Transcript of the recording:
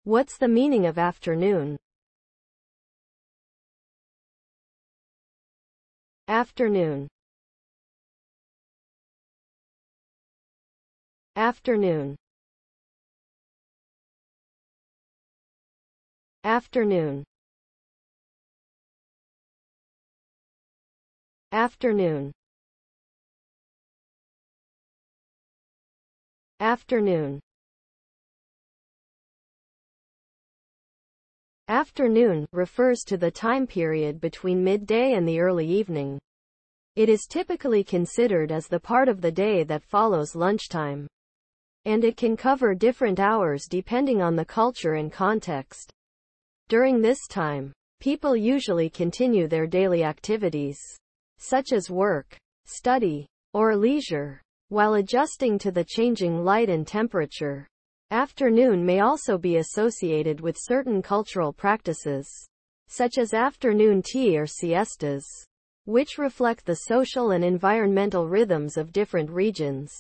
What's the meaning of afternoon? Afternoon. Afternoon. Afternoon. Afternoon. Afternoon. Afternoon refers to the time period between midday and the early evening. It is typically considered as the part of the day that follows lunchtime, and it can cover different hours depending on the culture and context. During this time, people usually continue their daily activities, such as work, study, or leisure, while adjusting to the changing light and temperature. Afternoon may also be associated with certain cultural practices, such as afternoon tea or siestas, which reflect the social and environmental rhythms of different regions.